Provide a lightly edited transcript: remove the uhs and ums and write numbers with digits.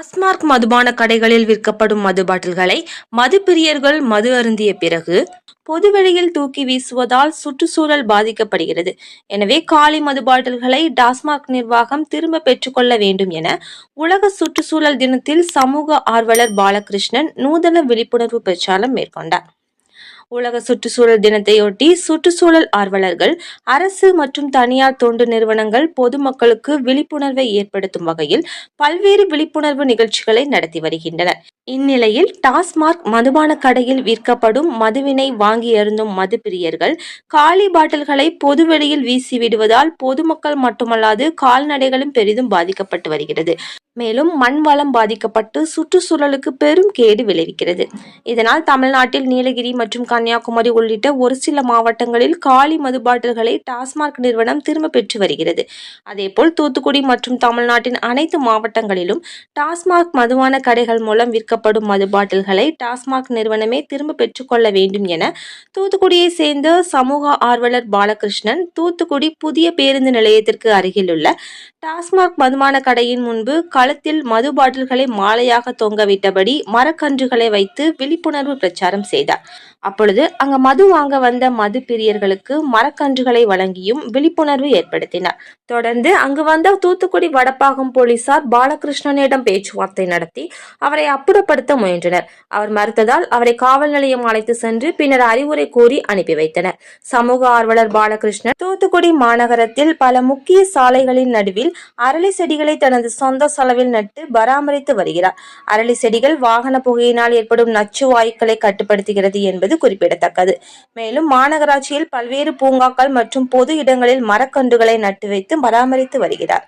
டாஸ்மாக் மதுபான கடைகளில் விற்கப்படும் மது பாட்டில்களை மதுப்பிரியர்கள் மது அருந்திய பிறகு பொதுவெளியில் தூக்கி வீசுவதால் சுற்றுச்சூழல் பாதிக்கப்படுகிறது. எனவே காலி மது பாட்டில்களை டாஸ்மாக் நிர்வாகம் திரும்ப பெற்றுக்கொள்ள வேண்டும் என உலக சுற்றுச்சூழல் தினத்தில் சமூக ஆர்வலர் பாலகிருஷ்ணன் நூதன விழிப்புணர்வு பிரச்சாரம் மேற்கொண்டார். உலக சுற்றுச்சூழல் தினத்தையொட்டி சுற்றுச்சூழல் ஆர்வலர்கள், அரசு மற்றும் தனியார் தொண்டு நிறுவனங்கள் பொதுமக்களுக்கு விழிப்புணர்வை ஏற்படுத்தும் வகையில் பல்வேறு விழிப்புணர்வு நிகழ்ச்சிகளை நடத்தி வருகின்றனர். இந்நிலையில் டாஸ்மாக் மதுபான கடையில் விற்கப்படும் மதுவினை வாங்கி அருந்தும் மது பிரியர்கள் காலி பாட்டில்களை பொதுவெளியில் வீசிவிடுவதால் பொதுமக்கள் மட்டுமல்லாது கால்நடைகளும் பெரிதும் பாதிக்கப்பட்டு வருகிறது. மேலும் மண் வளம் பாதிக்கப்பட்டு சுற்றுச்சூழலுக்கு பெரும் கேடு விளைவிக்கிறது. இதனால் தமிழ்நாட்டில் நீலகிரி மற்றும் கன்னியாகுமரி உள்ளிட்ட ஒரு சில மாவட்டங்களில் காலி மது பாட்டில்களை டாஸ்மாக் நிறுவனம் திரும்ப பெற்று வருகிறது. அதேபோல் தூத்துக்குடி மற்றும் தமிழ்நாட்டின் அனைத்து மாவட்டங்களிலும் டாஸ்மாக் மதுபான கடைகள் மூலம் விற்கப்படும் மது பாட்டில்களை டாஸ்மாக் நிறுவனமே திரும்ப பெற்றுக்கொள்ள வேண்டும் என தூத்துக்குடியை சேர்ந்த சமூக ஆர்வலர் பாலகிருஷ்ணன் தூத்துக்குடி புதிய பேருந்து நிலையத்திற்கு அருகிலுள்ள டாஸ்மாக் மதுபான கடையின் முன்பு கழுத்தில் மது பாட்டில்களை மாலையாக தொங்கவிட்டபடி மரக்கன்றுகளை வைத்து விழிப்புணர்வு பிரச்சாரம் செய்தார். அப்பொழுது அங்கு மது வாங்க வந்த மது பிரியர்களுக்கு மரக்கன்றுகளை வழங்கியும் விழிப்புணர்வு ஏற்படுத்தினார். தொடர்ந்து அங்கு வந்த தூத்துக்குடி வடப்பாகம் போலீசார் பாலகிருஷ்ணனிடம் பேச்சுவார்த்தை நடத்தி அவரை அப்புறப்படுத்த முயன்றனர். அவர் மறுத்ததால் அவரை காவல் நிலையம் அழைத்து சென்று பின்னர் அறிவுரை கூறி அனுப்பி வைத்தனர். சமூக ஆர்வலர் பாலகிருஷ்ணன் தூத்துக்குடி மாநகரத்தில் பல முக்கிய சாலைகளின் நடுவில் அரளி செடிகளை தனது சொந்த செலவில் நட்டு பராமரித்து வருகிறார். அரளி செடிகள் வாகன புகையினால் ஏற்படும் நச்சு வாயுக்களை கட்டுப்படுத்துகிறது என்பது குறிப்பிடத்தக்கது. மேலும் மாநகராட்சியில் பல்வேறு பூங்காக்கள் மற்றும் பொது இடங்களில் மரக்கன்றுகளை நட்டு வைத்து பராமரித்து வருகிறார்.